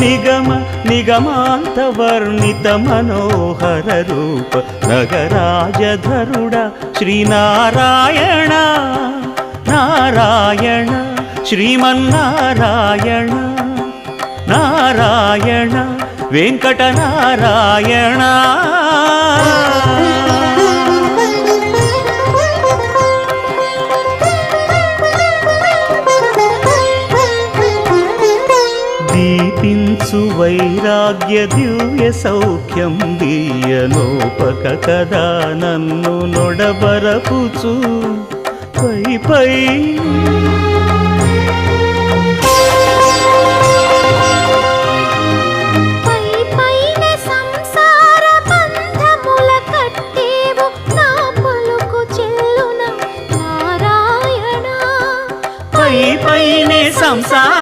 నిగమ నిగమాంత వర్ణిత మనోహర రూప నగరాజధరుడ శ్రీనారాయణ నారాయణ శ్రీమన్నారాయణ నారాయణ వెంకటనారాయణ. దీపించు వైరాగ్య దివ్య సౌఖ్యం దీయనోపక కదా నన్ను నొడబరపుచు పై పై